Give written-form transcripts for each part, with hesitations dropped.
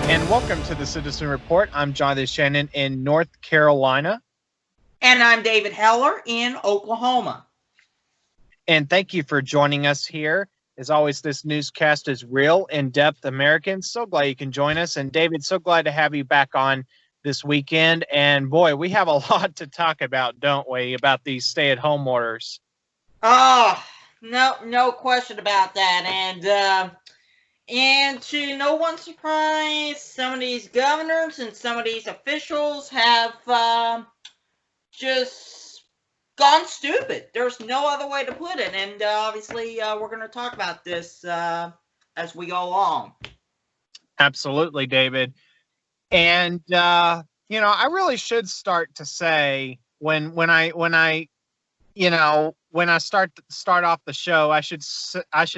And welcome to the Citizen Report. I'm Jonathan Shannon in North Carolina. And I'm David Heller in Oklahoma. And thank you for joining us here. As always, this newscast is real, in-depth American. So glad you can join us. And David, so glad to have you back on this weekend. And boy, we have a lot to talk about, don't we, about these stay-at-home orders. Oh, no question about that. And to no one's surprise, some of these governors and some of these officials have just gone stupid. There's no other way to put it. And obviously, we're going to talk about this as we go along. Absolutely, David. And I really should start to say when I start off the show, I should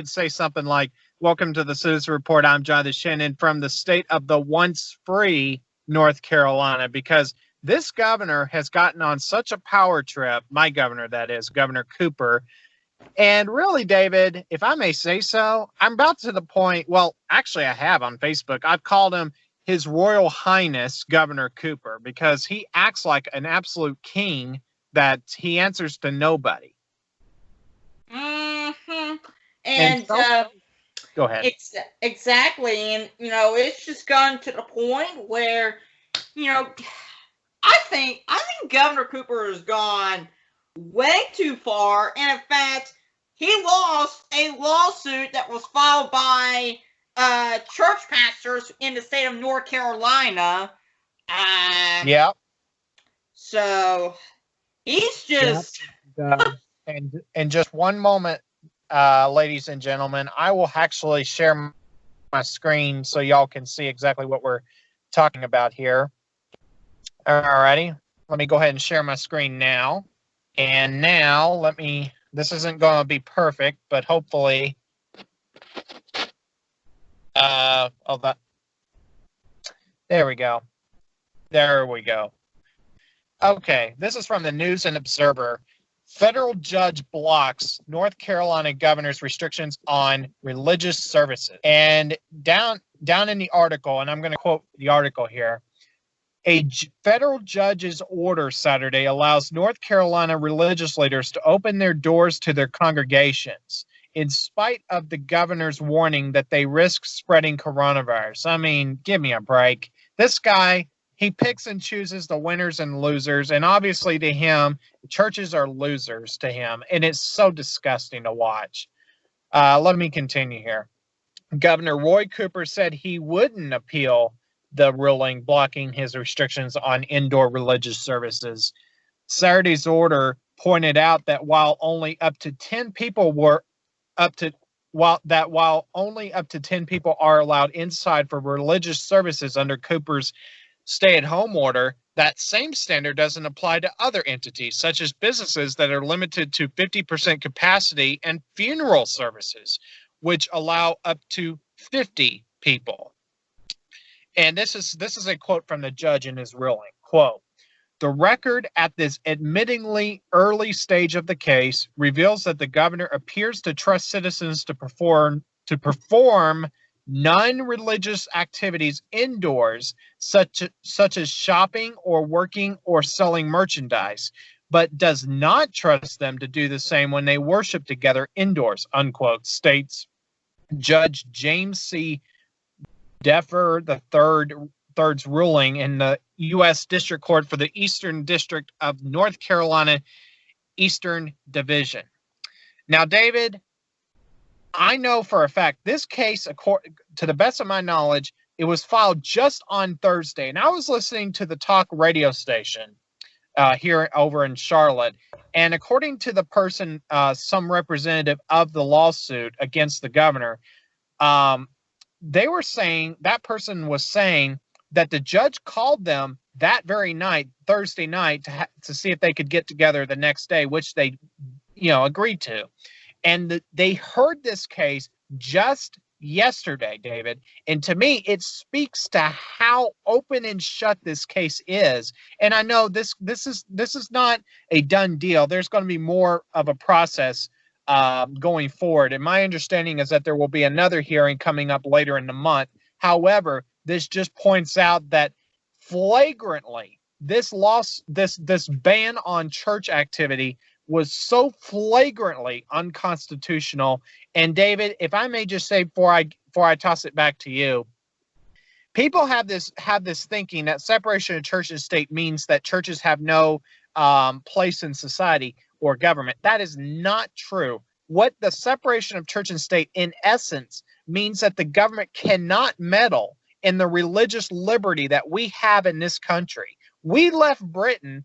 say something like, "Welcome to the Citizen Report. I'm Jonathan Shannon from the state of the once free North Carolina," because this governor has gotten on such a power trip. My governor, that is, Governor Cooper. And really, David, if I may say so, I'm about to the point. Well, actually, I have on Facebook. I've called him His Royal Highness Governor Cooper because he acts like an absolute king that he answers to nobody. Mm-hmm. Go ahead. Exactly. And, it's just gone to the point where, I think Governor Cooper has gone way too far. And in fact, he lost a lawsuit that was filed by church pastors in the state of North Carolina. Yeah. So he's just. Yep. And in just one moment, ladies and gentlemen, I will actually share my screen so y'all can see exactly what we're talking about here. Alrighty, let me go ahead and share my screen now. And now this isn't going to be perfect, but hopefully, there we go. There we go. Okay, this is from the News and Observer. Federal judge blocks North Carolina governor's restrictions on religious services. And down in the article, and I'm going to quote the article here, a federal judge's order Saturday allows North Carolina religious leaders to open their doors to their congregations in spite of the governor's warning that they risk spreading coronavirus. I mean, give me a break. This guy, he picks and chooses the winners and losers, and obviously to him, churches are losers to him, and it's so disgusting to watch. Let me continue here. Governor Roy Cooper said he wouldn't appeal the ruling blocking his restrictions on indoor religious services. Saturday's order pointed out that while only up to 10 people are allowed inside for religious services under Cooper's stay-at-home order, that same standard doesn't apply to other entities, such as businesses that are limited to 50% capacity and funeral services, which allow up to 50 people. And this is a quote from the judge in his ruling. Quote, "The record at this admittingly early stage of the case reveals that the governor appears to trust citizens to perform non-religious activities indoors, such as shopping or working or selling merchandise, but does not trust them to do the same when they worship together indoors," unquote, states Judge James C. Deffer III's ruling in the U.S. District Court for the Eastern District of North Carolina, Eastern Division. Now, David, I know for a fact this case, to the best of my knowledge, it was filed just on Thursday. And I was listening to the talk radio station here over in Charlotte. And according to the person, some representative of the lawsuit against the governor, they were saying, that person was saying that the judge called them that very night, Thursday night, to see if they could get together the next day, which they, agreed to. And they heard this case just yesterday, David. And to me, it speaks to how open and shut this case is. And I know this is not a done deal. There's going to be more of a process going forward. And my understanding is that there will be another hearing coming up later in the month. However, this just points out that flagrantly this ban on church activity was so flagrantly unconstitutional. And David, if I may just say before I toss it back to you, people have this thinking that separation of church and state means that churches have no place in society or government. That is not true. What the separation of church and state in essence means that the government cannot meddle in the religious liberty that we have in this country. We left Britain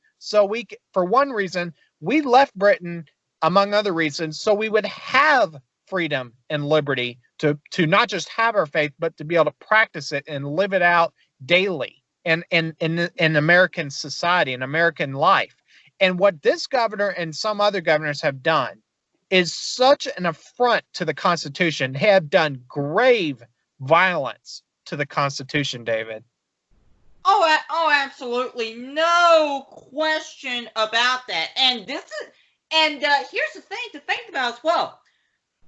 for one reason, we left Britain, among other reasons, so we would have freedom and liberty to not just have our faith, but to be able to practice it and live it out daily in American society and American life. And what this governor and some other governors have done is such an affront to the Constitution, have done grave violence to the Constitution, David. Oh, absolutely, no question about that. And here's the thing to think about as well.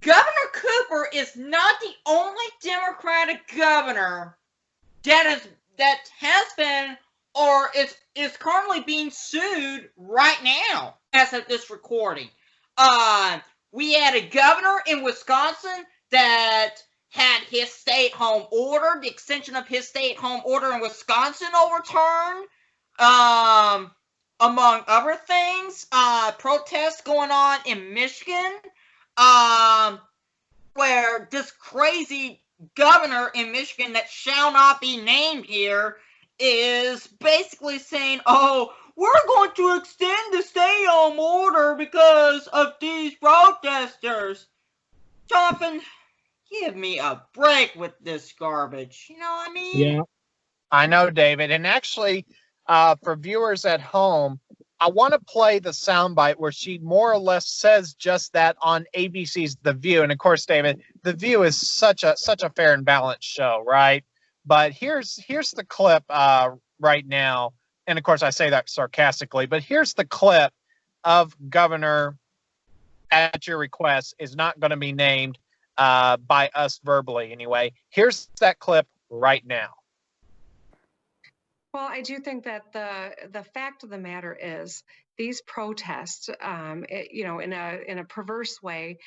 Governor Cooper is not the only Democratic governor that has been or is currently being sued right now as of this recording. We had a governor in Wisconsin that had his stay-at-home order, the extension of his stay-at-home order in Wisconsin overturned. Among other things, protests going on in Michigan, where this crazy governor in Michigan that shall not be named here is basically saying, oh, we're going to extend the stay-at-home order because of these protesters. Jonathan, give me a break with this garbage. You know what I mean? Yeah, I know, David. And actually, for viewers at home, I want to play the soundbite where she more or less says just that on ABC's The View. And of course, David, The View is such a fair and balanced show, right? But here's the clip right now. And of course, I say that sarcastically, but here's the clip of Governor, at your request, is not going to be named by us verbally anyway. Here's that clip right now. Well, I do think that the fact of the matter is these protests, in a perverse way,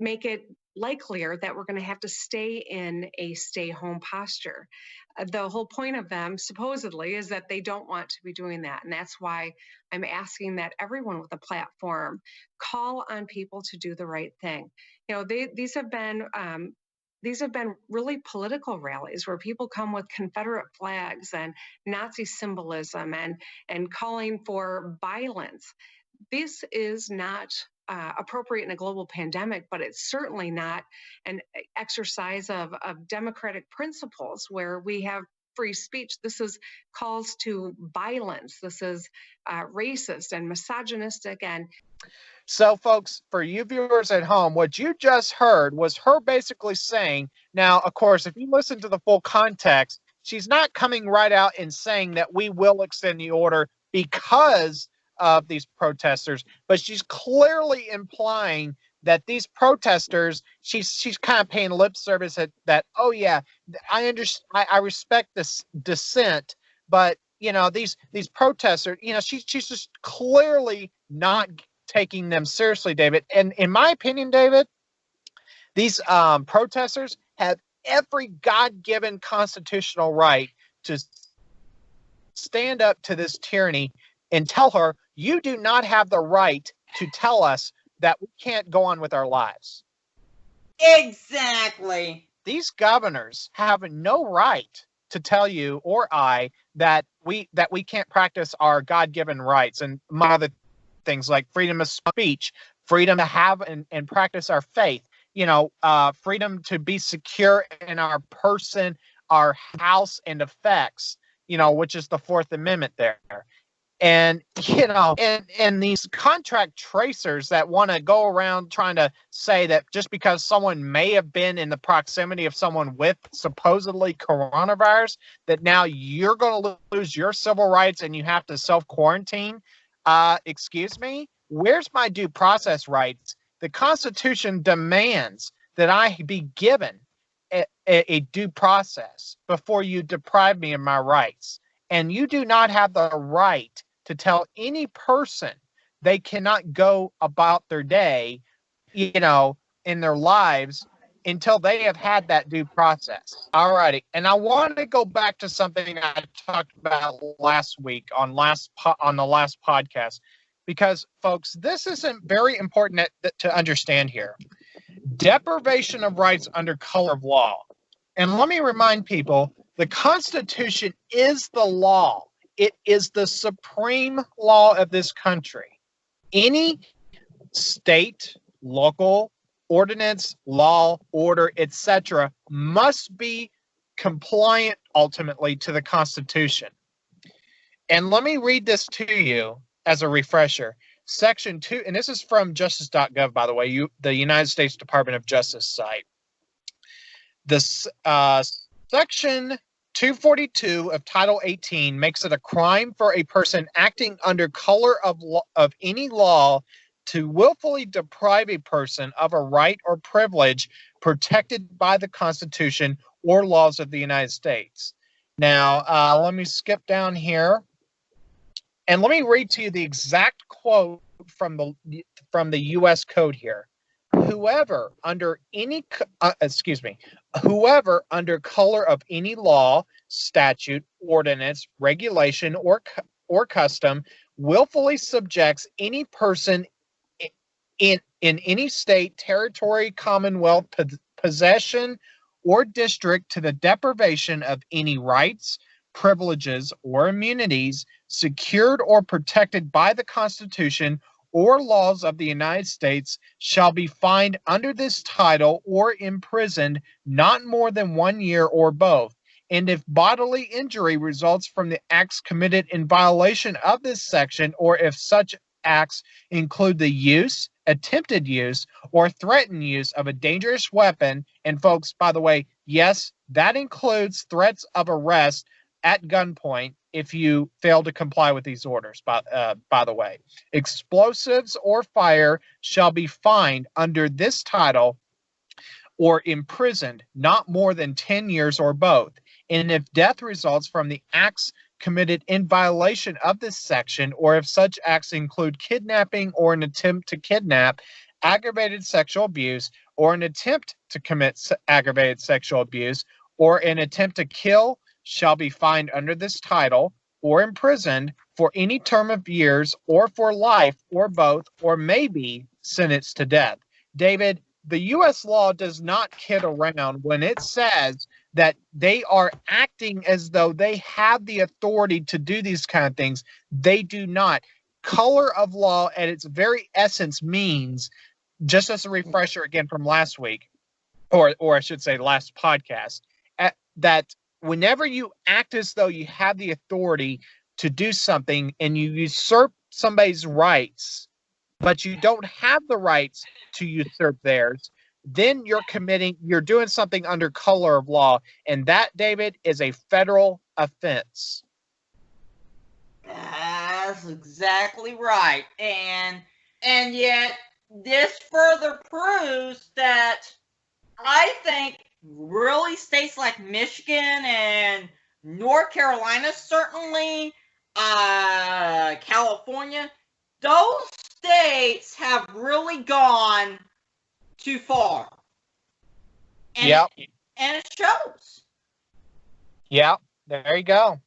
make it likelier that we're going to have to stay in a stay-home posture. The whole point of them, supposedly, is that they don't want to be doing that. And that's why I'm asking that everyone with a platform call on people to do the right thing. These have been really political rallies where people come with Confederate flags and Nazi symbolism and calling for violence. This is not appropriate in a global pandemic, but it's certainly not an exercise of democratic principles where we have free speech. This is calls to violence. This is racist and misogynistic. And so, folks, for you viewers at home, what you just heard was her basically saying, now, of course, if you listen to the full context, she's not coming right out and saying that we will extend the order because of these protesters, but she's clearly implying that these protesters, she's kind of paying lip service at that, oh yeah, I understand, I respect this dissent, but these protesters, she's just clearly not taking them seriously, David. And in my opinion, David, these protesters have every God-given constitutional right to stand up to this tyranny and tell her, you do not have the right to tell us that we can't go on with our lives. Exactly. These governors have no right to tell you or I that we can't practice our God-given rights and other things like freedom of speech, freedom to have and practice our faith, freedom to be secure in our person, our house, and effects, which is the Fourth Amendment there. And, and these contract tracers that want to go around trying to say that just because someone may have been in the proximity of someone with supposedly coronavirus, that now you're going to lose your civil rights and you have to self-quarantine. Excuse me? Where's my due process rights? The Constitution demands that I be given a due process before you deprive me of my rights. And you do not have the right to tell any person they cannot go about their day, in their lives until they have had that due process. All righty. And I want to go back to something I talked about last week on the last podcast, because folks, this isn't very important to understand here. Deprivation of rights under color of law. And let me remind people, the Constitution is the law. It is the supreme law of this country. Any state, local, ordinance, law, order, etc., must be compliant ultimately to the Constitution. And let me read this to you as a refresher. Section 2, and this is from justice.gov, by the way, the United States Department of Justice site. This Section 242 of Title 18 makes it a crime for a person acting under color of any law to willfully deprive a person of a right or privilege protected by the Constitution or laws of the United States. Now, let me skip down here, and let me read to you the exact quote from the U.S. Code here. Whoever under color of any law, statute, ordinance, regulation, or custom willfully subjects any person in any state, territory, commonwealth, possession, or district to the deprivation of any rights, privileges, or immunities secured or protected by the Constitution or laws of the United States shall be fined under this title or imprisoned not more than 1 year or both. And if bodily injury results from the acts committed in violation of this section, or if such acts include the use, attempted use, or threatened use of a dangerous weapon, and folks, by the way, yes, that includes threats of arrest at gunpoint if you fail to comply with these orders, by the way. Explosives or fire shall be fined under this title or imprisoned not more than 10 years or both. And if death results from the acts committed in violation of this section, or if such acts include kidnapping or an attempt to kidnap, aggravated sexual abuse, or an attempt to commit aggravated sexual abuse, or an attempt to kill, shall be fined under this title or imprisoned for any term of years or for life or both, or may be sentenced to death. David, the U.S. law does not kid around when it says that they are acting as though they have the authority to do these kind of things. They do not. Color of law at its very essence means, just as a refresher again from last week, or I should say last podcast, that whenever you act as though you have the authority to do something and you usurp somebody's rights, but you don't have the rights to usurp theirs, then you're doing something under color of law. And that, David, is a federal offense. That's exactly right. And yet this further proves that I think really states like Michigan and North Carolina, certainly California, those states have really gone too far. And yep. And it shows. Yeah, there you go.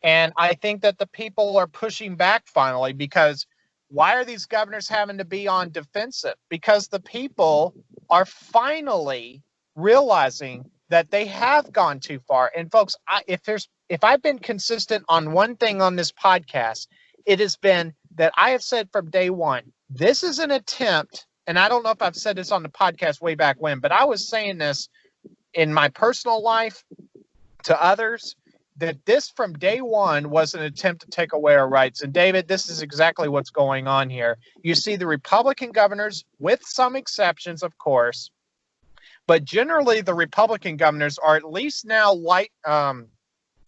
And I think that the people are pushing back finally, because why are these governors having to be on defensive? Because the people are finally realizing that they have gone too far. And folks, if I've been consistent on one thing on this podcast, it has been that I have said from day one, this is an attempt, and I don't know if I've said this on the podcast way back when, but I was saying this in my personal life to others, that this from day one was an attempt to take away our rights. And David, this is exactly what's going on here. You see the Republican governors, with some exceptions, of course, but generally the Republican governors are at least now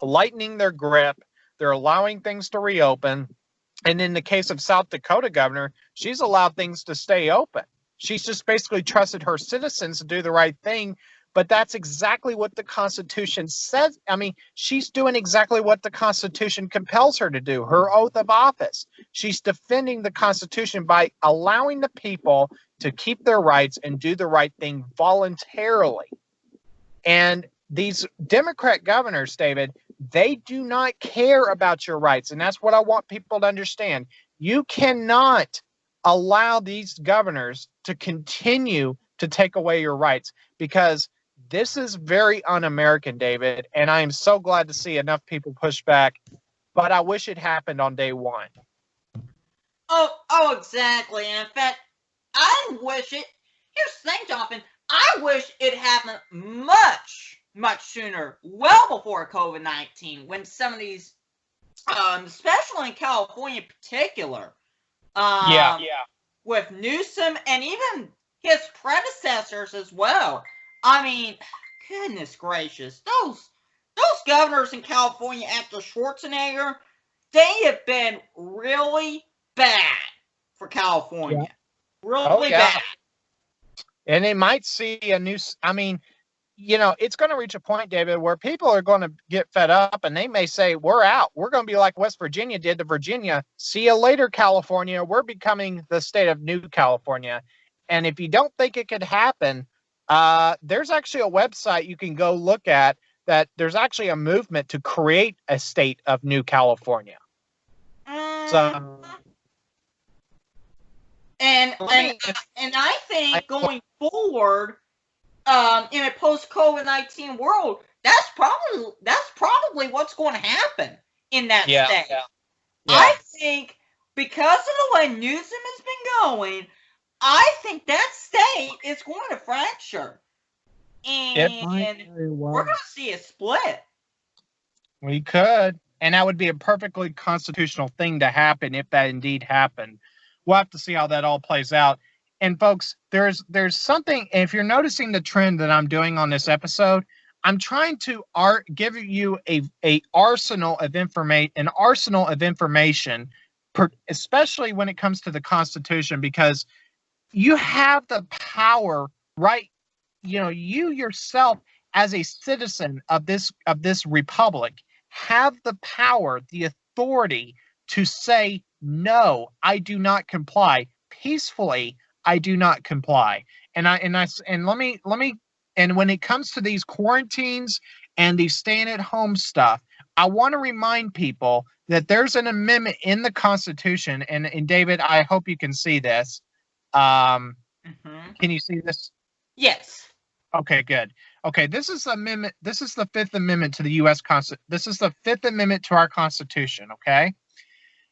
lightening their grip. They're allowing things to reopen. And in the case of South Dakota governor, she's allowed things to stay open. She's just basically trusted her citizens to do the right thing But that's exactly what the Constitution says. I mean, she's doing exactly what the Constitution compels her to do, her oath of office. She's defending the Constitution by allowing the people to keep their rights and do the right thing voluntarily. And these Democrat governors, David, they do not care about your rights. And that's what I want people to understand. You cannot allow these governors to continue to take away your rights, because this is very un-American, David. And I am so glad to see enough people push back, but I wish it happened on day one. Oh, exactly. And in fact, I wish it. Here's the thing, Jonathan. I wish it happened much sooner, well before COVID-19, when some of these, especially in California in particular, with Newsom and even his predecessors as well. I mean, goodness gracious, those governors in California after Schwarzenegger, they have been really bad for California. Really bad. And they might see a new, I mean, you know, it's going to reach a point, David, where people are going to get fed up and they may say, we're out. We're going to be like West Virginia did to Virginia. See you later, California. We're becoming the state of New California. And if you don't think it could happen, there's actually a website you can go look at that there's actually a movement to create a state of New California. So, and I think going forward, in a post-COVID-19 world, that's probably what's going to happen in that state. Yeah. I think because of the way Newsom has been going, I think that state is going to fracture, and we're going to see a split. We could, and that would be a perfectly constitutional thing to happen if that indeed happened. We'll have to see how that all plays out. And folks, there's something, if you're noticing the trend that I'm doing on this episode, I'm trying to give you an arsenal of information, especially when it comes to the Constitution, because you have the power, right? You know, you yourself as a citizen of this republic have the power, the authority to say, no, I do not comply peacefully. I do not comply. And let me, and when it comes to these quarantines and these staying at home stuff, I want to remind people that there's an amendment in the Constitution, and David, I hope you can see this. Can you see this? Yes. Okay, good. Okay, this is amendment. This is the Fifth Amendment to the U.S. Constitution. This is the Fifth Amendment to our Constitution. Okay,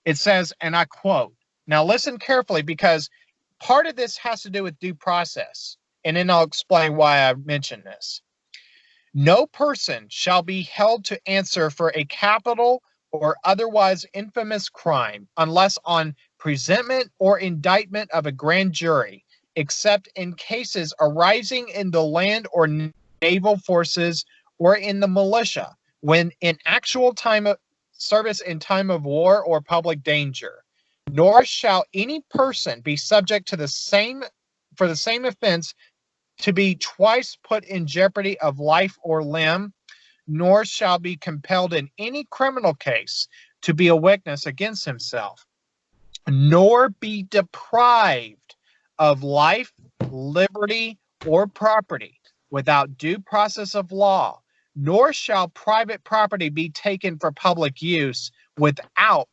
it says, and I quote. Now listen carefully, because part of this has to do with due process, and then I'll explain why I mentioned this. No person shall be held to answer for a capital or otherwise infamous crime unless on presentment or indictment of a grand jury, except in cases arising in the land or naval forces or in the militia, when in actual time of service in time of war or public danger. Nor shall any person be subject to the same offense to be twice put in jeopardy of life or limb, nor shall be compelled in any criminal case to be a witness against himself, nor be deprived of life, liberty, or property without due process of law, nor shall private property be taken for public use without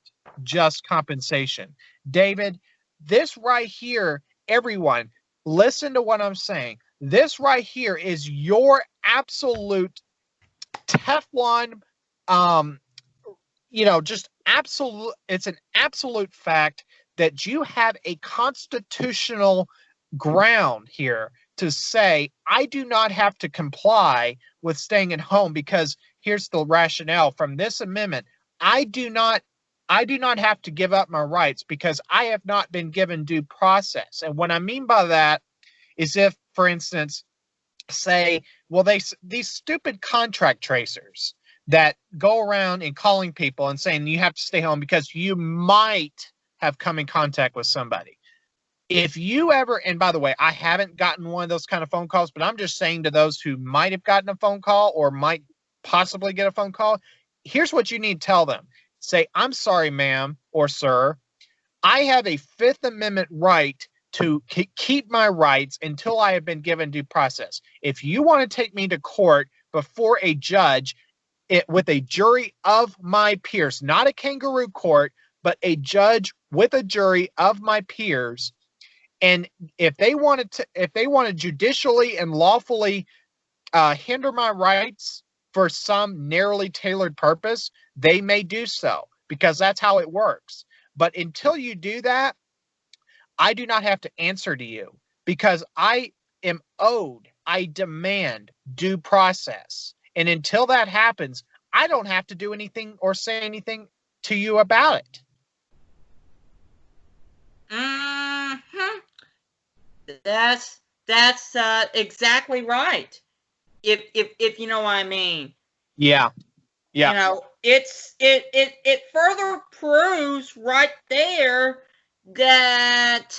just compensation. David, this right here, everyone, listen to what I'm saying. This right here is your absolute Teflon, just absolute. It's an absolute fact that you have a constitutional ground here to say, I do not have to comply with staying at home, because here's the rationale from this amendment. I do not have to give up my rights because I have not been given due process. And what I mean by that is, if, for instance, say, well, these stupid contract tracers that go around and calling people and saying you have to stay home because you might have come in contact with somebody. If you ever, and by the way, I haven't gotten one of those kind of phone calls, but I'm just saying to those who might have gotten a phone call or might possibly get a phone call, here's what you need to tell them. Say, I'm sorry, ma'am or sir. I have a Fifth Amendment right to keep my rights until I have been given due process. If you want to take me to court before a judge with a jury of my peers, not a kangaroo court, but a judge with a jury of my peers, and if they want to judicially and lawfully hinder my rights for some narrowly tailored purpose, they may do so, because that's how it works. But until you do that, I do not have to answer to you, because I am owed, I demand due process. And until that happens, I don't have to do anything or say anything to you about it. Mm-hmm. That's exactly right. If you know what I mean. Yeah. Yeah. You know, it further proves right there that,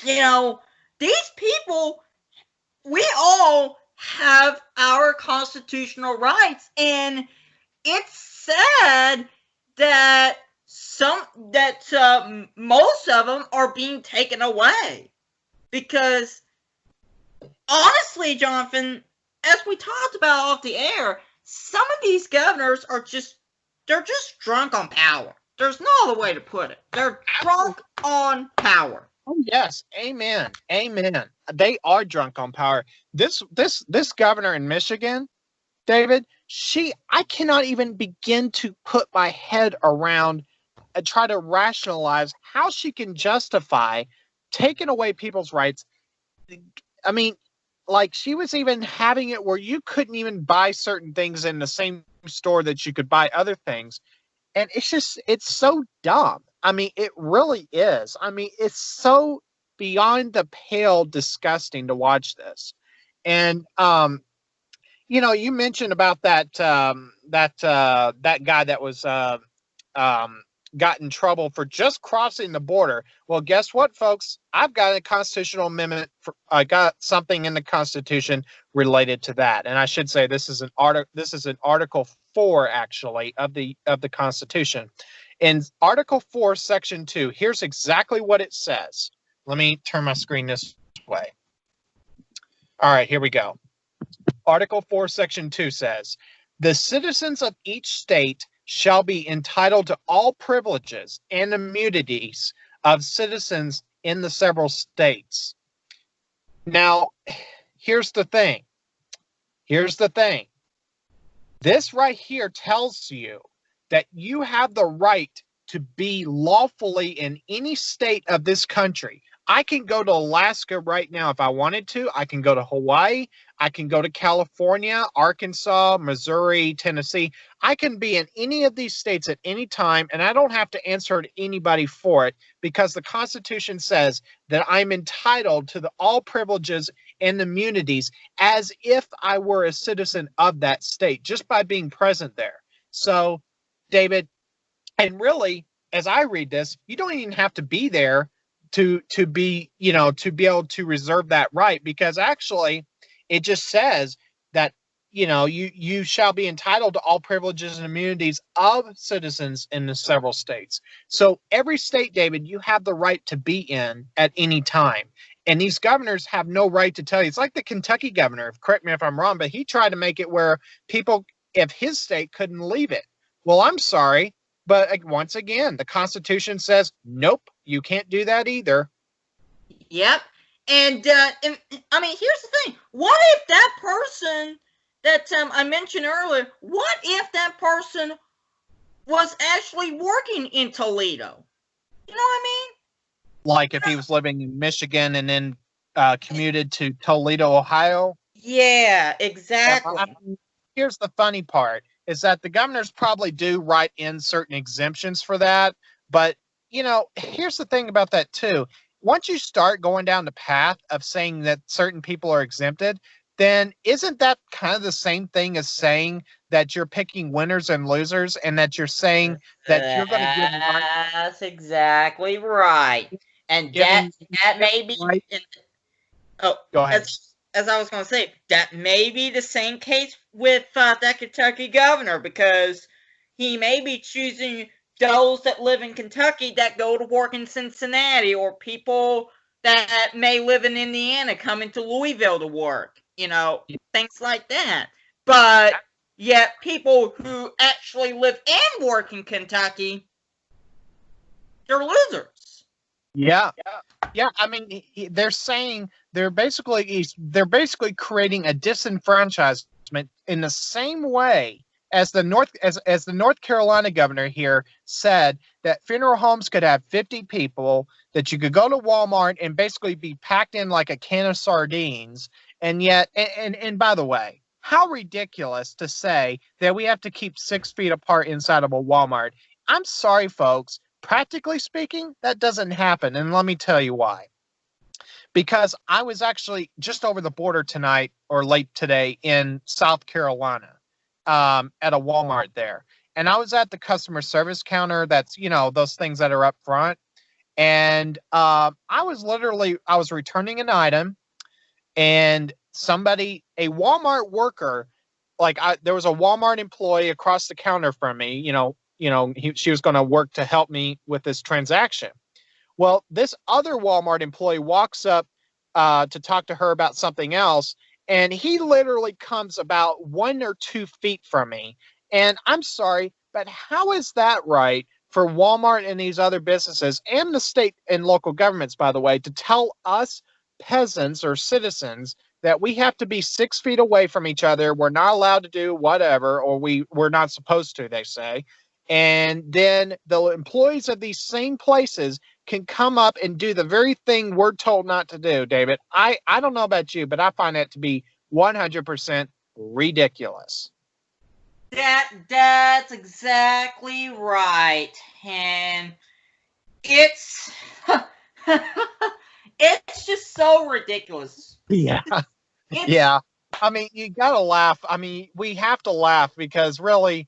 you know, these people, we all have our constitutional rights, and it's sad that most of them are being taken away, because honestly, Jonathan, as we talked about off the air, some of these governors are they're just drunk on power. There's no other way to put it. They're drunk on power. Oh yes, amen, amen. They are drunk on power. This governor in Michigan, David, I cannot even begin to put my head around and try to rationalize how she can justify taking away people's rights. I mean, like, she was even having it where you couldn't even buy certain things in the same store that you could buy other things. And it's so dumb. I mean, it really is. I mean, it's so beyond the pale disgusting to watch this. And, you mentioned about that guy that was got in trouble for just crossing the border. Well, guess what, folks? I've got a constitutional amendment. I got something in the Constitution related to that, and I should say this is an Article 4 actually of the Constitution. In Article 4, Section 2, here's exactly what it says. Let me turn my screen this way. All right, here we go. Article 4, Section 2 says, the citizens of each state shall be entitled to all privileges and immunities of citizens in the several states. Now, here's the thing. This right here tells you that you have the right to be lawfully in any state of this country. I can go to Alaska right now if I wanted to. I can go to Hawaii. I can go to California, Arkansas, Missouri, Tennessee. I can be in any of these states at any time, and I don't have to answer to anybody for it, because the Constitution says that I'm entitled to all privileges and immunities as if I were a citizen of that state, just by being present there. So, David, and really, as I read this, you don't even have to be there to be able to reserve that right, because actually it just says that you shall be entitled to all privileges and immunities of citizens in the several states. So every state, David, you have the right to be in at any time. And these governors have no right to tell you. It's like the Kentucky governor, correct me if I'm wrong, but he tried to make it where people, if his state, couldn't leave it. Well, I'm sorry, but once again, the Constitution says, nope, you can't do that either. Yep. And I mean, here's the thing. What if that person that I mentioned earlier, what if that person was actually working in Toledo? You know what I mean? Like if he was living in Michigan and then commuted to Toledo, Ohio? Yeah, exactly. Here's the funny part, is that the governors probably do write in certain exemptions for that. But, here's the thing about that, too. Once you start going down the path of saying that certain people are exempted, then isn't that kind of the same thing as saying that you're picking winners and losers, and that you're saying that you're going to give... That's exactly right. And giving that may be right. oh, Go ahead. as I was going to say, that may be the same case with that Kentucky governor, because he may be choosing those that live in Kentucky that go to work in Cincinnati, or people that may live in Indiana coming to Louisville to work, things like that. But yet people who actually live and work in Kentucky, they're losers. Yeah. Yeah, I mean, they're saying they're basically creating a disenfranchisement in the same way as the North Carolina governor here said that funeral homes could have 50 people, that you could go to Walmart and basically be packed in like a can of sardines. And yet, and by the way, how ridiculous to say that we have to keep 6 feet apart inside of a Walmart. I'm sorry, folks. Practically speaking, that doesn't happen. And let me tell you why. Because I was actually just over the border tonight or late today in South Carolina at a Walmart there. And I was at the customer service counter. That's, those things that are up front. And I was returning an item, and a Walmart worker, there was a Walmart employee across the counter from me, she was going to work to help me with this transaction. Well, this other Walmart employee walks up to talk to her about something else, and he literally comes about 1 or 2 feet from me. And I'm sorry, but how is that right for Walmart and these other businesses and the state and local governments, by the way, to tell us peasants or citizens that we have to be 6 feet away from each other? We're not allowed to do whatever, or we're not supposed to, they say. And then the employees of these same places can come up and do the very thing we're told not to do, David. I don't know about you, but I find that to be 100% ridiculous. That's exactly right. And it's it's just so ridiculous. Yeah. Yeah. I mean, you got to laugh. I mean, we have to laugh because really,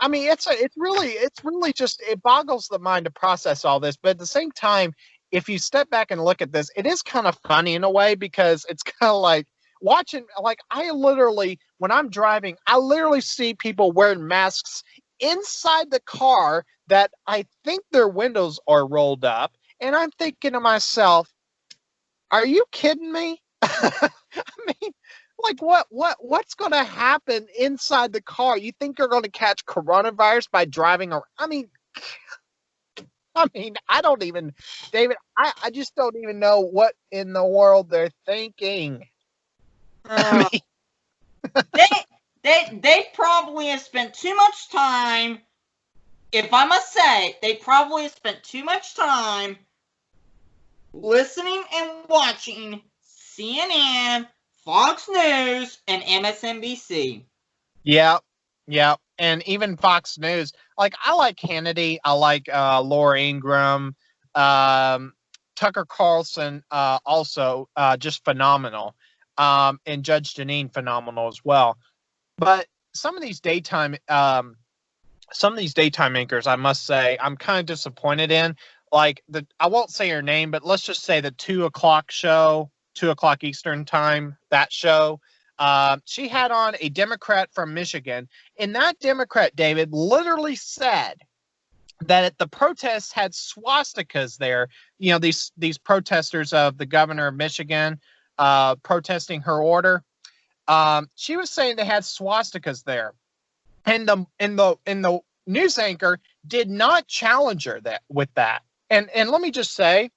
I mean, it's really just, it boggles the mind to process all this. But at the same time, if you step back and look at this, it is kind of funny in a way, because it's kind of like watching, like when I'm driving, I literally see people wearing masks inside the car that I think their windows are rolled up. And I'm thinking to myself, are you kidding me? I mean, like what's going to happen inside the car? You think you're going to catch coronavirus by driving around? I mean, I don't even, David, I just don't even know what in the world they're thinking. I mean, they probably have spent too much time, if I must say, they probably have spent too much time listening and watching CNN, Fox News, and MSNBC. Yeah. And even Fox News. Like, I like Hannity. I like Laura Ingraham. Tucker Carlson, also just phenomenal. And Judge Jeanine, phenomenal as well. But some of these daytime anchors, I must say, I'm kind of disappointed in. Like, I won't say her name, but let's just say the 2 o'clock show, 2 o'clock Eastern time, that show. She had on a Democrat from Michigan, and that Democrat, David, literally said that the protests had swastikas there. These protesters of the governor of Michigan protesting her order. She was saying they had swastikas there, and the news anchor did not challenge her with that. And let me just say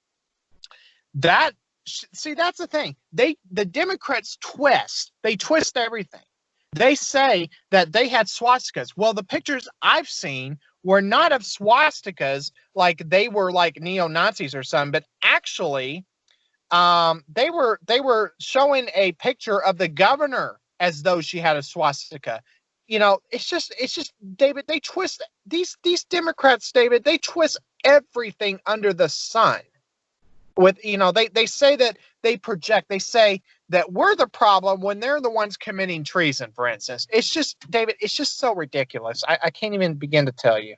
that. See, that's the thing. The Democrats twist everything. They say that they had swastikas. Well, the pictures I've seen were not of swastikas, like they were like neo-Nazis or something, but actually they were showing a picture of the governor as though she had a swastika. It's just David, they twist these Democrats, David, they twist everything under the sun. With they say that they project, they say that we're the problem when they're the ones committing treason, for instance. It's just, David, it's just so ridiculous. I can't even begin to tell you.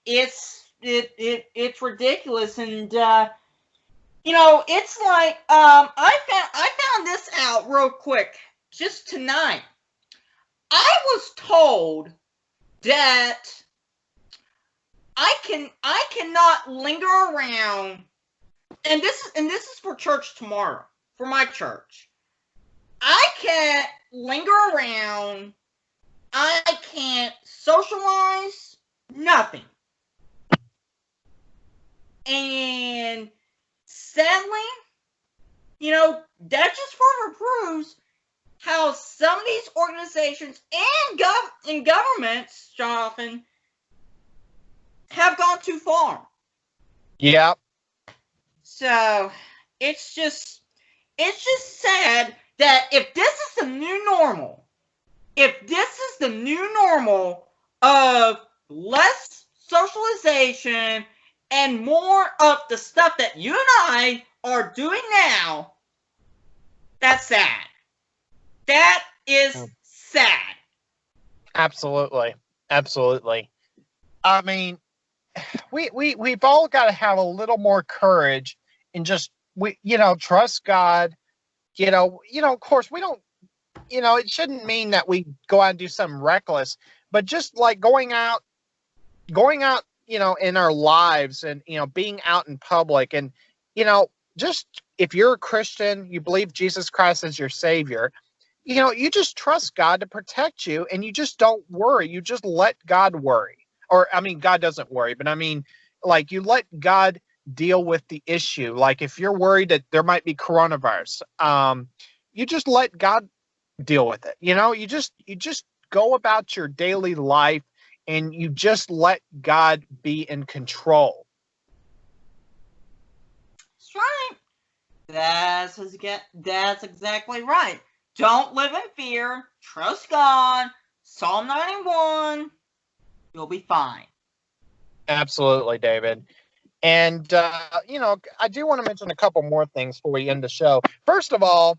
It's it's ridiculous. And you know, it's like I found this out real quick just tonight. I was told that I cannot linger around, and this is for church tomorrow, for my church. I can't linger around. I can't socialize. Nothing. And sadly, you know, that just further proves how some of these organizations and governments, Jonathan, have gone too far. Yep. So it's just sad that if this is the new normal, of less socialization and more of the stuff that you and I are doing now, that's sad. That is sad. Absolutely. Absolutely. I mean, we've all got to have a little more courage and just, trust God. Of course, we don't, it shouldn't mean that we go out and do something reckless, but just like going out, in our lives and, being out in public and, just if you're a Christian, you believe Jesus Christ is your savior, you just trust God to protect you and you just don't worry. You just let God worry. Or, I mean, God doesn't worry, but I mean, like you let God deal with the issue. Like if you're worried that there might be coronavirus, you just let God deal with it. You just go about your daily life and you just let God be in control. That's right. That's exactly right. Don't live in fear. Trust God. Psalm 91. You'll be fine. Absolutely, David. And, I do want to mention a couple more things before we end the show. First of all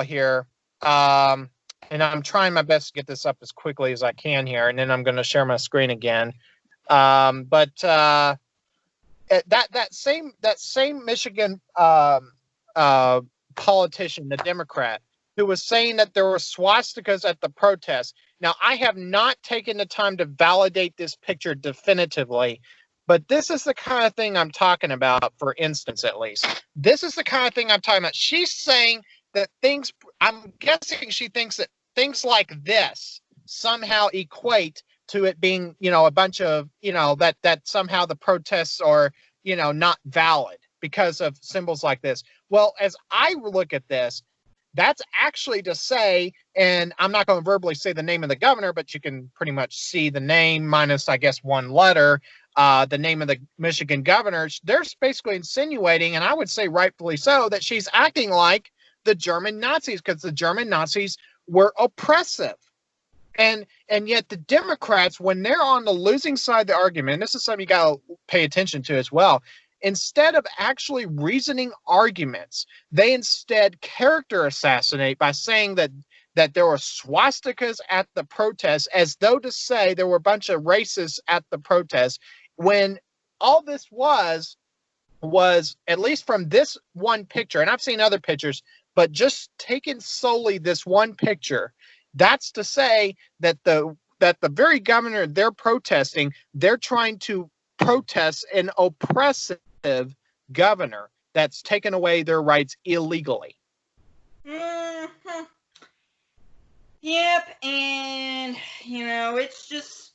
here, and I'm trying my best to get this up as quickly as I can here, and then I'm going to share my screen again. But that same Michigan politician, the Democrat, who was saying that there were swastikas at the protest. Now, I have not taken the time to validate this picture definitively, but this is the kind of thing I'm talking about, for instance, at least. This is the kind of thing I'm talking about. She's saying that I'm guessing she thinks that things like this somehow equate to it being, a bunch of, that somehow the protests are, not valid because of symbols like this. Well, as I look at this, that's actually to say, and I'm not going to verbally say the name of the governor, but you can pretty much see the name minus, I guess, one letter, the name of the Michigan governor. They're basically insinuating, and I would say rightfully so, that she's acting like the German Nazis because the German Nazis were oppressive. And yet the Democrats, when they're on the losing side of the argument, and this is something you got to pay attention to as well, instead of actually reasoning arguments, they instead character assassinate by saying that there were swastikas at the protest, as though to say there were a bunch of racists at the protest, when all this was, at least from this one picture, and I've seen other pictures, but just taking solely this one picture, that's to say that the very governor they're protesting, they're trying to protest an oppressive governor that's taken away their rights illegally. Mm-hmm. Yep, and it's just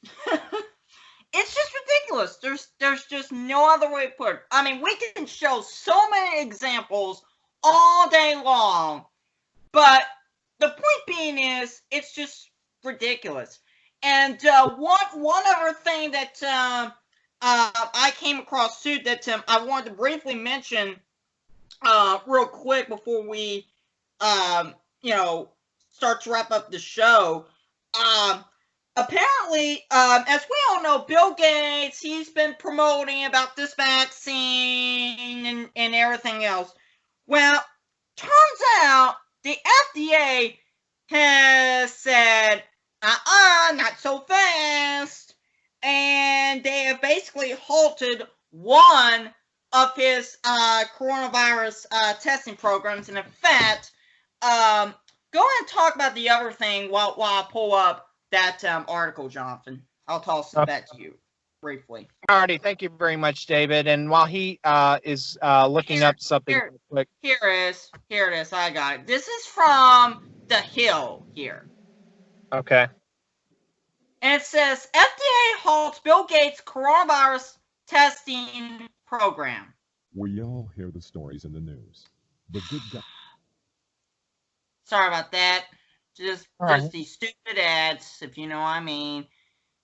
it's just ridiculous. There's just no other way to put it. I mean, we can show so many examples all day long, but the point being is, it's just ridiculous. And one other thing that I came across too that I wanted to briefly mention real quick before we start to wrap up the show. Apparently, as we all know, Bill Gates, he's been promoting about this vaccine and everything else. Well, turns out the FDA has said, not so fast. And they have basically halted one of his coronavirus testing programs. And in fact, go ahead and talk about the other thing while I pull up that article, Jonathan. I'll toss it back to you briefly. Alrighty, thank you very much, David. And while he is looking up something real quick. Here it is. I got it. This is from The Hill here. Okay. And it says, FDA halts Bill Gates' coronavirus testing program. We all hear the stories in the news. The good guy. Sorry about that. Just these stupid ads, if you know what I mean.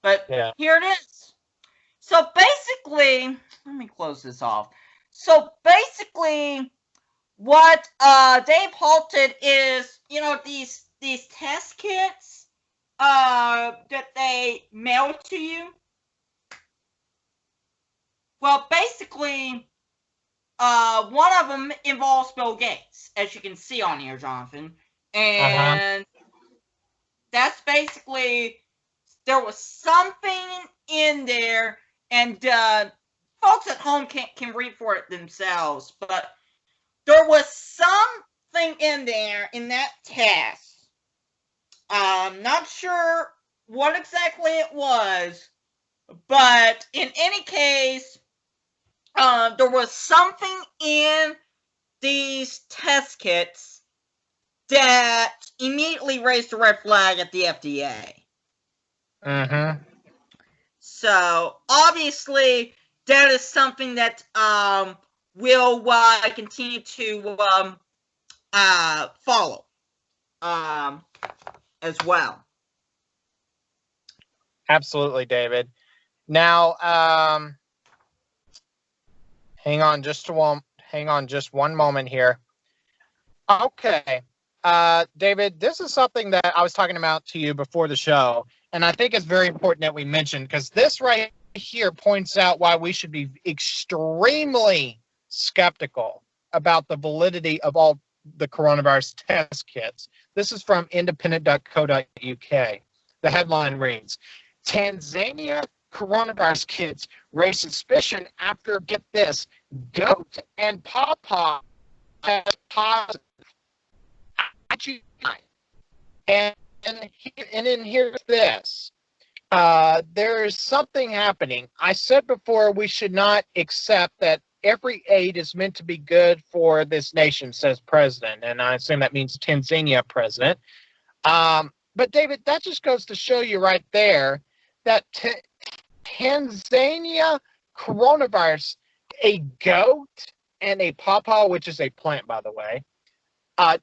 But Here it is. So basically, let me close this off. So basically, what Dave halted is, these test kits that they mail to you. Well, basically, one of them involves Bill Gates, as you can see on here, Jonathan. And that's basically, there was something in there, and folks at home can read for it themselves, but there was something in there in that test. I'm not sure what exactly it was, but in any case, there was something in these test kits that immediately raised a red flag at the FDA. So obviously, that is something that will continue to follow as well. Absolutely, David. Now, hang on just one moment here. Okay. David, this is something that I was talking about to you before the show, and I think it's very important that we mention, because this right here points out why we should be extremely skeptical about the validity of all the coronavirus test kits. This is from independent.co.uk. The headline reads, Tanzania coronavirus kits raise suspicion after, get this, goat and pawpaw test positive. And then here's this. There's something happening. I said before, we should not accept that every aid is meant to be good for this nation, says president. And I assume that means Tanzania president. But David, that just goes to show you right there that Tanzania coronavirus, a goat and a pawpaw, which is a plant, by the way,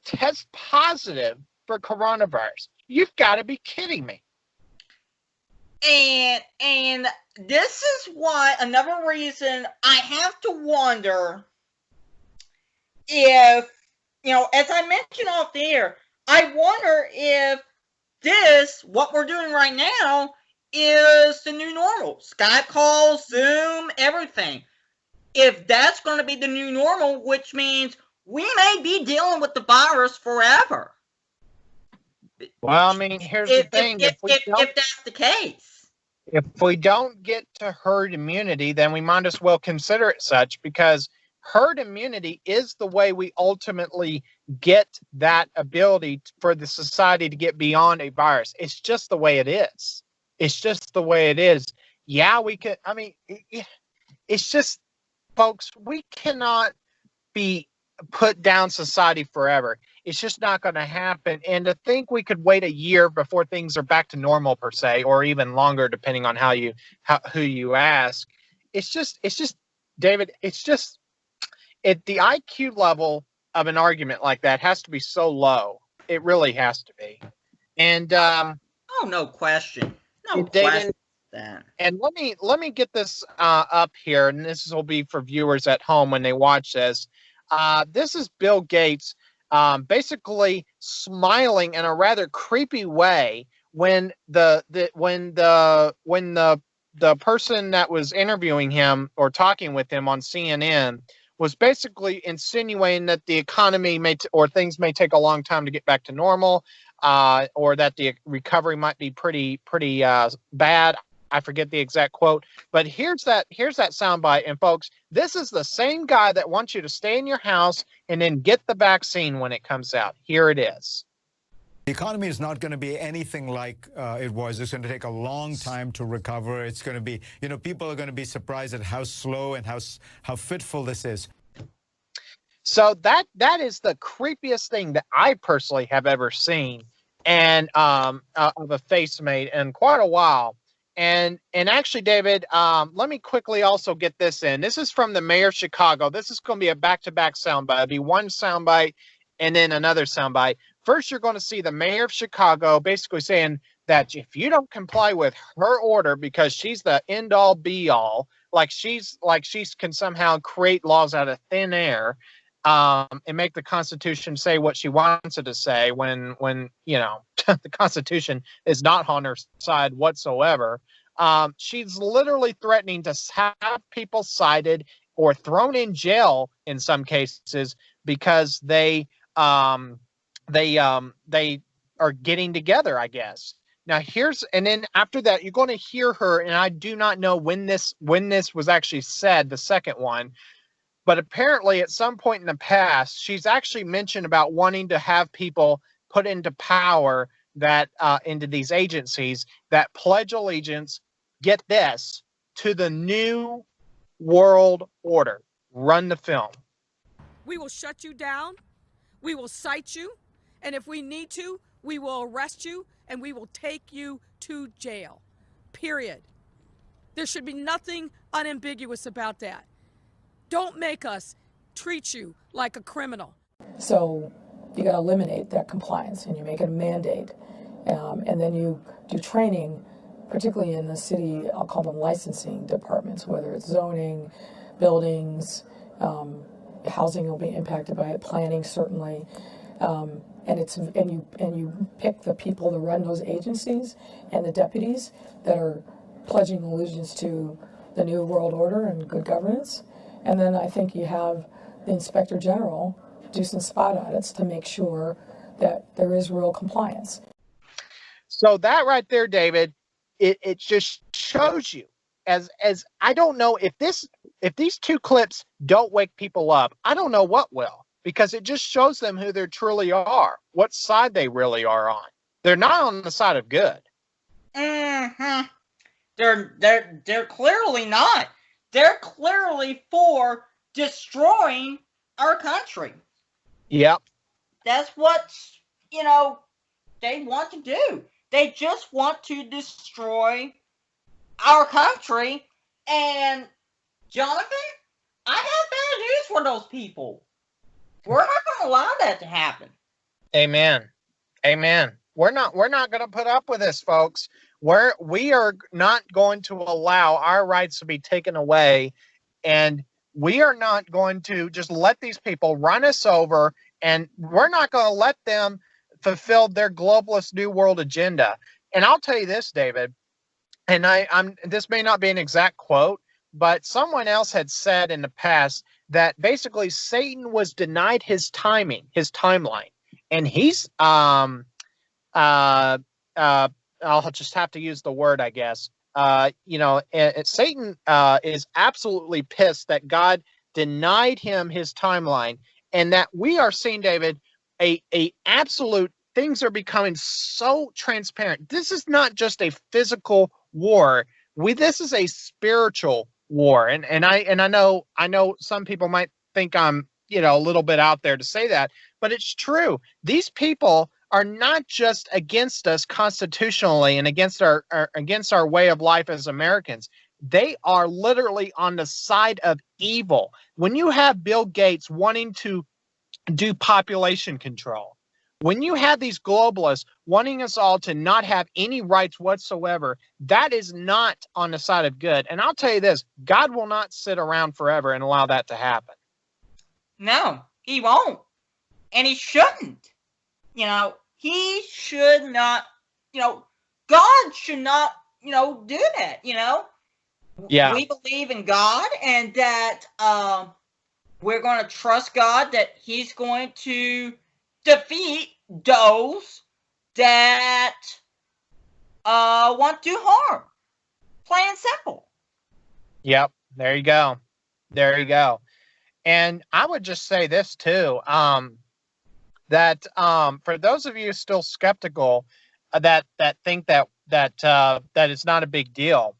test positive for coronavirus. You've got to be kidding me. And this is why, another reason I have to wonder if, as I mentioned off the air, I wonder if this, what we're doing right now, is the new normal. Skype calls, Zoom, everything. If that's going to be the new normal, which means we may be dealing with the virus forever. Well, I mean, here's the thing. If that's the case. If we don't get to herd immunity, then we might as well consider it such, because herd immunity is the way we ultimately get that ability for the society to get beyond a virus. It's just the way it is. It's just the way it is. Yeah, we could. I mean, it's just, folks, we cannot be put down society forever. It's just not going to happen. And to think we could wait a year before things are back to normal, per se, or even longer, depending on who you ask. It's just, David, it's just, at the IQ level of an argument like that has to be so low. It really has to be. And no question. No David, question. And let me get this up here, and this will be for viewers at home when they watch this. This is Bill Gates basically smiling in a rather creepy way when the person that was interviewing him or talking with him on CNN was basically insinuating that the economy or things may take a long time to get back to normal, or that the recovery might be pretty bad. I forget the exact quote, but here's that soundbite. And folks, this is the same guy that wants you to stay in your house and then get the vaccine when it comes out. Here it is. The economy is not going to be anything like it was. It's going to take a long time to recover. It's going to be, people are going to be surprised at how slow and how fitful this is. So that is the creepiest thing that I personally have ever seen, and of a face made in quite a while. And actually, David, let me quickly also get this in. This is from the mayor of Chicago. This is going to be a back-to-back soundbite. It'll be one soundbite and then another soundbite. First, you're going to see the mayor of Chicago basically saying that if you don't comply with her order, because she's the end-all be-all, like she's can somehow create laws out of thin air, and make the Constitution say what she wants it to say when the Constitution is not on her side whatsoever. She's literally threatening to have people cited or thrown in jail in some cases because they are getting together, I guess. Now and then after that, you're going to hear her, and I do not know when this was actually said, the second one, but apparently at some point in the past, she's actually mentioned about wanting to have people put into power that into these agencies that pledge allegiance, get this, to the new world order. Run the film. We will shut you down. We will cite you. And if we need to, we will arrest you and we will take you to jail. Period. There should be nothing unambiguous about that. Don't make us treat you like a criminal. So you got to eliminate that compliance, and you make it a mandate. And then you do training, particularly in the city, I'll call them licensing departments, whether it's zoning, buildings, housing will be impacted by it, planning certainly. And you pick the people to run those agencies and the deputies that are pledging allegiance to the new world order and good governance. And then I think you have the Inspector General do some spot audits to make sure that there is real compliance. So that right there, David, it just shows you, as I don't know if these two clips don't wake people up, I don't know what will, because it just shows them who they truly are, what side they really are on. They're not on the side of good. Mm-hmm. They're clearly not. They're clearly for destroying our country. Yep. That's what, they want to do. They just want to destroy our country. And, Jonathan, I have bad news for those people. We're not going to allow that to happen. Amen. Amen. We're not going to put up with this, folks. We are not going to allow our rights to be taken away, and we are not going to just let these people run us over, and we're not going to let them fulfill their globalist new world agenda. And I'll tell you this, David, and this may not be an exact quote, but someone else had said in the past that basically Satan was denied his timeline, and he's I'll just have to use the word, I guess. Satan is absolutely pissed that God denied him his timeline, and that we are seeing, David, a absolute, things are becoming so transparent. This is not just a physical war. This is a spiritual war, and I know some people might think I'm a little bit out there to say that, but it's true. These people are not just against us constitutionally and against our way of life as Americans. They are literally on the side of evil. When you have Bill Gates wanting to do population control, when you have these globalists wanting us all to not have any rights whatsoever, that is not on the side of good. And I'll tell you this, God will not sit around forever and allow that to happen. No, he won't. And he shouldn't. He should not, God should not, do that, Yeah. We believe in God, and that we're going to trust God that he's going to defeat those that want to harm. Plain and simple. Yep. There you go. There you go. And I would just say this too, that for those of you still skeptical, that think that it's not a big deal,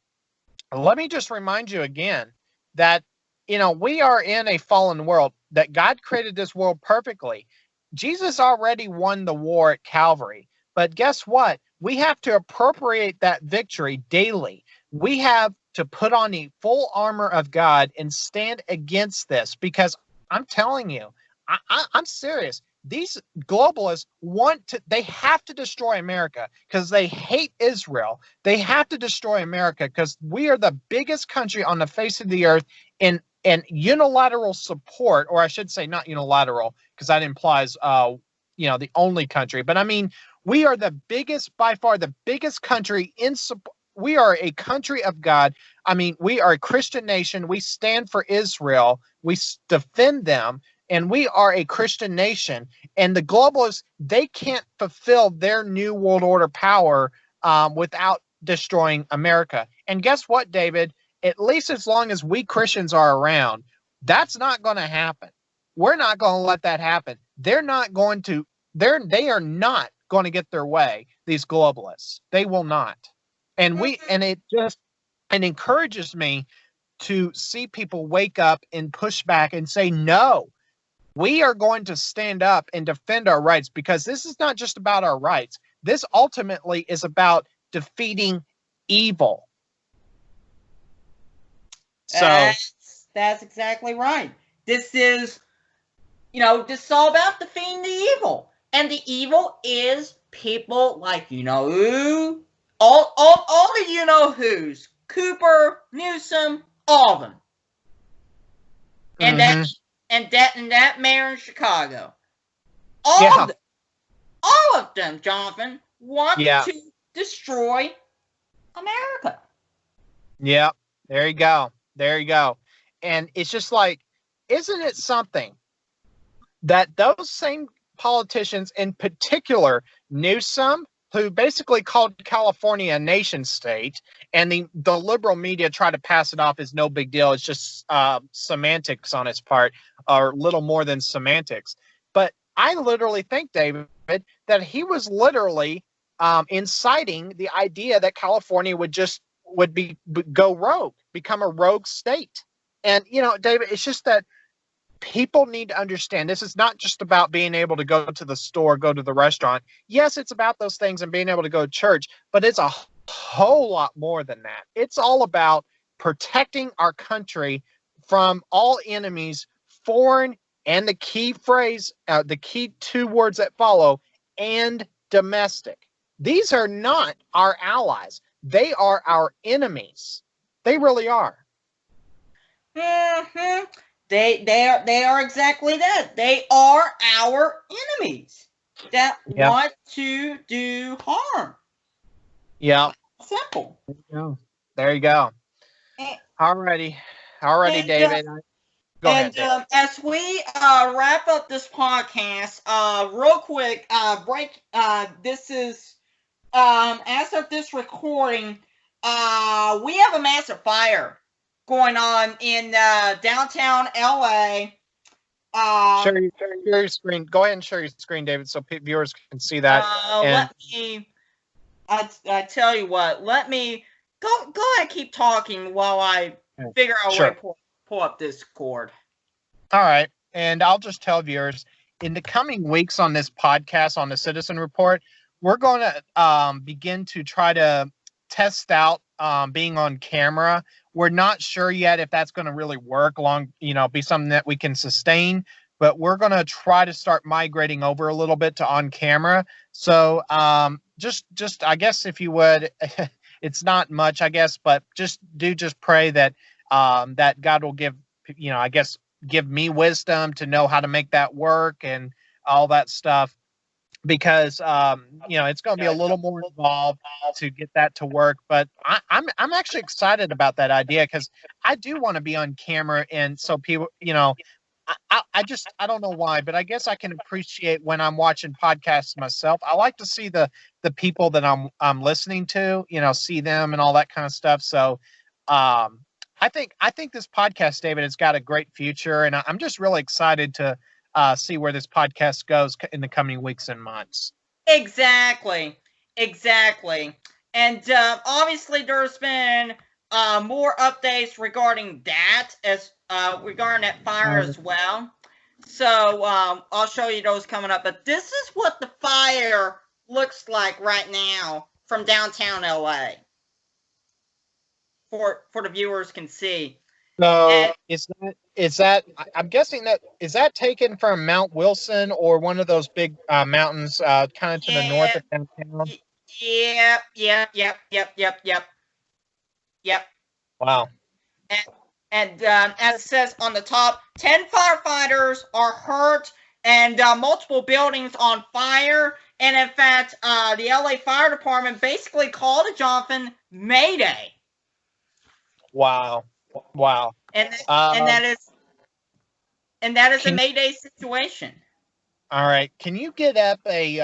let me just remind you again that we are in a fallen world, that God created this world perfectly. Jesus already won the war at Calvary, but guess what? We have to appropriate that victory daily. We have to put on the full armor of God and stand against this, because I'm telling you, I'm serious. These globalists they have to destroy America because they hate Israel. They have to destroy America because we are the biggest country on the face of the earth in unilateral support, or I should say not unilateral, because that implies the only country. But I mean, we are the biggest, by far the biggest country in support. We are a country of God. I mean, we are a Christian nation. We stand for Israel. We defend them. And we are a Christian nation. And the globalists, they can't fulfill their new world order power without destroying America. And guess what, David? At least as long as we Christians are around, that's not going to happen. We're not going to let that happen. They are not going to get their way, these globalists. They will not. And it encourages me to see people wake up and push back and say, no, we are going to stand up and defend our rights, because this is not just about our rights. This ultimately is about defeating evil. So that's exactly right. This is, this is all about defeating the evil. And the evil is people like who, all the you-know-whos, Cooper, Newsom, all of them. And that mayor in Chicago. All of them, Jonathan, want to destroy America. Yeah, there you go. There you go. And it's just like, isn't it something that those same politicians, in particular Newsom, who basically called California a nation state, and the liberal media try to pass it off as no big deal. It's just semantics on its part, or little more than semantics. But I literally think, David, that he was literally inciting the idea that California would go rogue, become a rogue state. And, David, it's just that people need to understand this is not just about being able to go to the store, go to the restaurant. Yes, it's about those things and being able to go to church, but it's a whole lot more than that. It's all about protecting our country from all enemies, foreign, and the key phrase, the key two words that follow, and domestic. These are not our allies. They are our enemies. They really are. Mm-hmm. They are exactly that. They are our enemies that want to do harm. Yeah. Simple. There you go. Alrighty, David. Go ahead, David. As we wrap up this podcast, real quick, break. This is as of this recording, we have a massive fire going on in downtown LA. Share your screen. Go ahead and share your screen, David, so viewers can see that. Let me. I tell you what. Let me go ahead and keep talking while I figure out a way to pull up this cord. All right, and I'll just tell viewers, in the coming weeks on this podcast, on the Citizen Report, we're going to begin to try to test out being on camera. We're not sure yet if that's going to really work be something that we can sustain, but we're going to try to start migrating over a little bit to on camera. So just I guess, if you would, it's not much, I guess, but just pray that that God will give me wisdom to know how to make that work and all that stuff. Because it's going to be a little more involved to get that to work, but I'm actually excited about that idea, because I do want to be on camera, and so people, I don't know why, but I guess I can appreciate when I'm watching podcasts myself. I like to see the people that I'm listening to, see them and all that kind of stuff. So, I think this podcast, David, has got a great future, and I'm just really excited to see where this podcast goes in the coming weeks and months. Exactly. Exactly. And obviously, there's been more updates regarding that regarding that fire as well. So I'll show you those coming up. But this is what the fire looks like right now from downtown LA. For the viewers can see. So And, is that I'm guessing that is that taken from Mount Wilson or one of those big mountains kind of to the north of downtown? Yep. Wow. And as it says on the top, 10 firefighters are hurt and multiple buildings on fire. And in fact, the LA Fire Department basically called it, Jonathan, Mayday. Wow. And that is a Mayday situation. All right. Can you get up a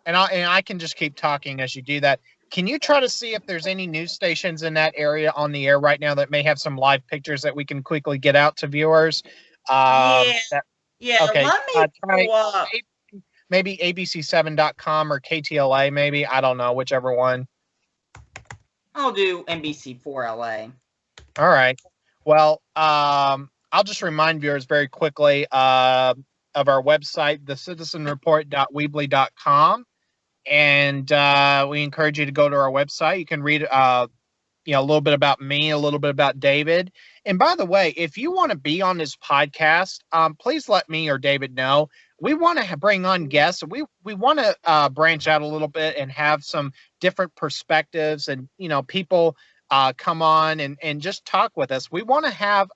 and I can just keep talking as you do that. Can you try to see if there's any news stations in that area on the air right now that may have some live pictures that we can quickly get out to viewers? Yeah. Okay. Let me Try pull up. maybe abc7.com or KTLA, maybe. I don't know, whichever one. I'll do NBC4 LA. All right. Well, I'll just remind viewers very quickly of our website, thecitizenreport.weebly.com. And we encourage you to go to our website. You can read a little bit about me, a little bit about David. And by the way, if you want to be on this podcast, please let me or David know. We want to bring on guests. We want to branch out a little bit and have some different perspectives and, people come on and just talk with us. We want to have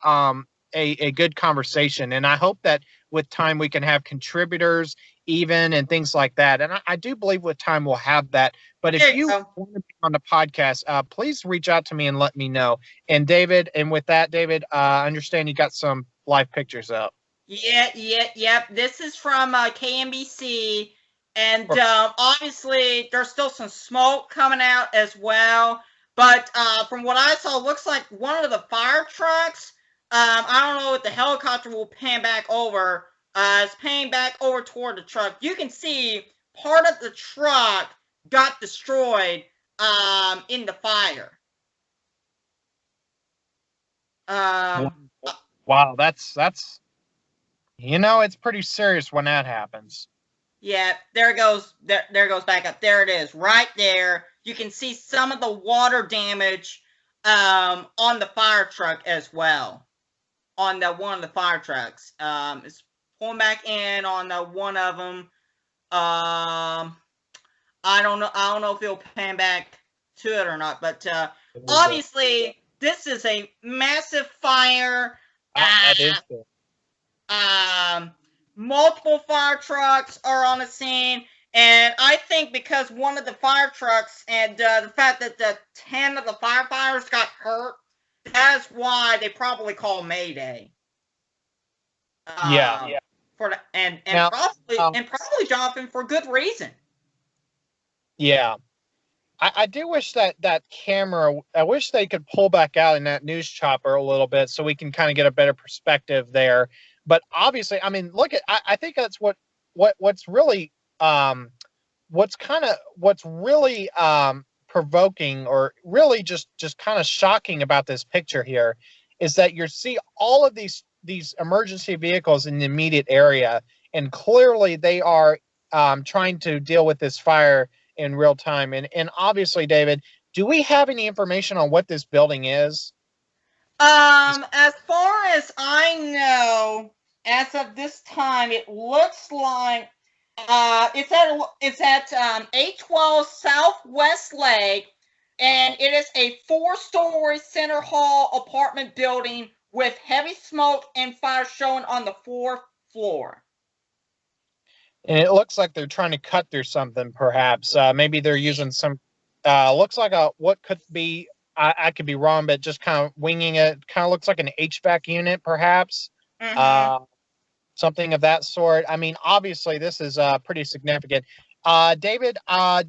a good conversation. And I hope that with time we can have contributors even and things like that. And I do believe with time we'll have that. But if you want to be on the podcast, please reach out to me and let me know. And David, with that, David, I understand you got some live pictures up. Yep. This is from KMBC. And obviously there's still some smoke coming out as well. But from what I saw, it looks like one of the fire trucks, I don't know if the helicopter will pan back over. It's panning back over toward the truck. You can see part of the truck got destroyed in the fire. Wow, that's it's pretty serious when that happens. Yeah, there it goes. There goes back up. There it is, right there. You can see some of the water damage on the fire truck as well. On one of the fire trucks, it's pulling back in on one of them. I don't know if it'll pan back to it or not, but obviously this is a massive fire. That is cool. Multiple fire trucks are on the scene, and I think because one of the fire trucks and the fact that the 10 of the firefighters got hurt, that's why they probably call Mayday. Yeah. And now, probably Jonathan for good reason. Yeah. I do wish that camera, I wish they could pull back out in that news chopper a little bit so we can kind of get a better perspective there. But obviously, I mean, look at, I think that's what's really, what's really provoking or really just kind of shocking about this picture here is that you see all of these emergency vehicles in the immediate area, and clearly they are trying to deal with this fire in real time. And obviously, David, do we have any information on what this building is? As far as I know, as of this time, it looks like it's at 812 Southwest Lake, and it is a 4-story center hall apartment building with heavy smoke and fire showing on the 4th floor. And it looks like they're trying to cut through something, perhaps. Maybe they're using some, looks like what could be, I could be wrong, but just kind of winging it. Kind of looks like an HVAC unit, perhaps. Mm-hmm. something of that sort. I mean, obviously, this is pretty significant. David,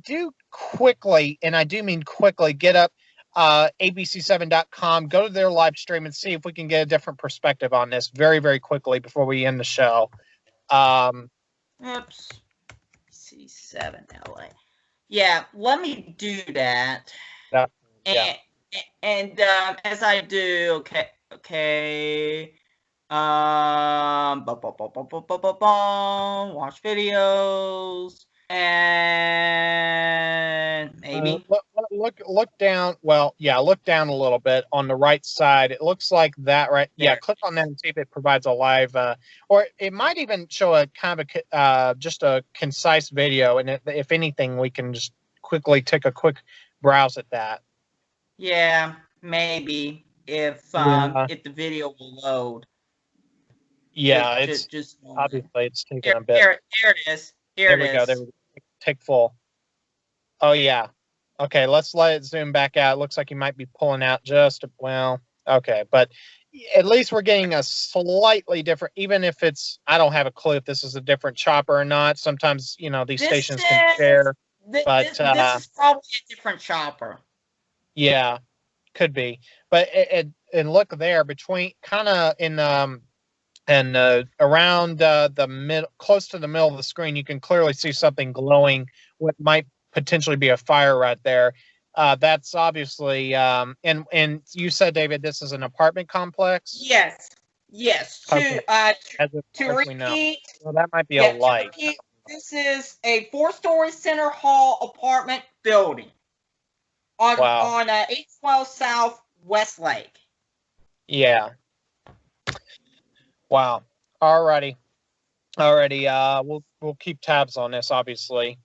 do quickly, and I do mean quickly, get up abc7.com, go to their live stream, and see if we can get a different perspective on this very, very quickly before we end the show. Oops. C7 LA. Yeah, let me do that. Yeah. And as I do, okay. Watch videos and maybe look down. Well, yeah, look down a little bit on the right side. It looks like that, right? Yeah, click on that and see if it provides a live, or it might even show a kind of a just a concise video. And if anything, we can just quickly take a quick browse at that. Yeah, maybe if the video will load. Yeah, just obviously it's taking a bit. There it is. There we go. Take full. Oh yeah. Okay, let's let it zoom back out. It looks like you might be pulling out okay, but at least we're getting a slightly different, even if it's, I don't have a clue if this is a different chopper or not. Sometimes, these stations can share. But this is probably a different chopper. Yeah, could be. But and look there between kind of in and around the middle, close to the middle of the screen, you can clearly see something glowing. What might potentially be a fire right there. That's obviously, and you said, David, this is an apartment complex. Yes. Okay. To repeat, well, that might be a light. This is a 4-story center hall apartment building on 812 South Westlake. Yeah. Wow. Alrighty. We'll keep tabs on this, obviously.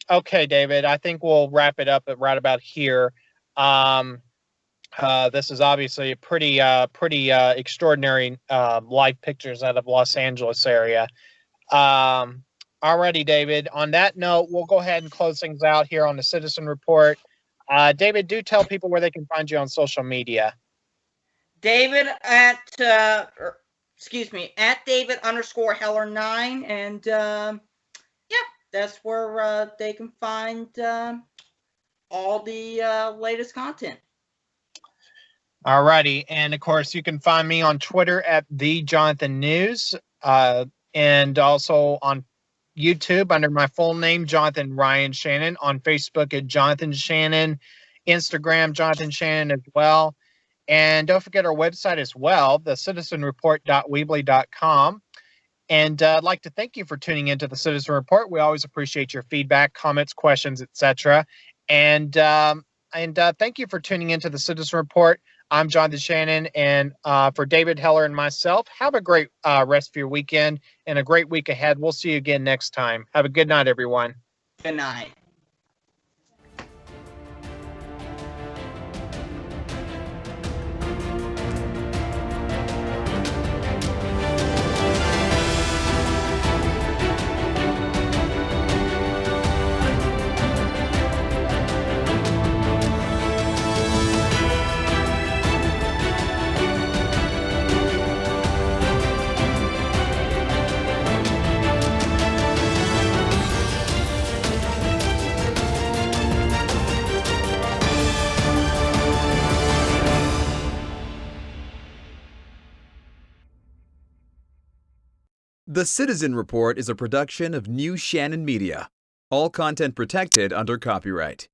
Okay, David, I think we'll wrap it up at right about here. This is obviously a pretty extraordinary live pictures out of Los Angeles area. Alrighty, David. On that note, we'll go ahead and close things out here on the Citizen Report. David, do tell people where they can find you on social media. David at David_Heller9, and that's where they can find all the latest content. Alrighty, and of course you can find me on Twitter at @TheJonathanNews, and also on YouTube under my full name, Jonathan Ryan Shannon, on Facebook at Jonathan Shannon, Instagram Jonathan Shannon as well. And don't forget our website as well, thecitizenreport.weebly.com. And I'd like to thank you for tuning into the Citizen Report. We always appreciate your feedback, comments, questions, etc. And thank you for tuning into the Citizen Report. I'm Jonathan Shannon, and for David Heller and myself, have a great rest of your weekend and a great week ahead. We'll see you again next time. Have a good night, everyone. Good night. The Citizen Report is a production of New Shannon Media. All content protected under copyright.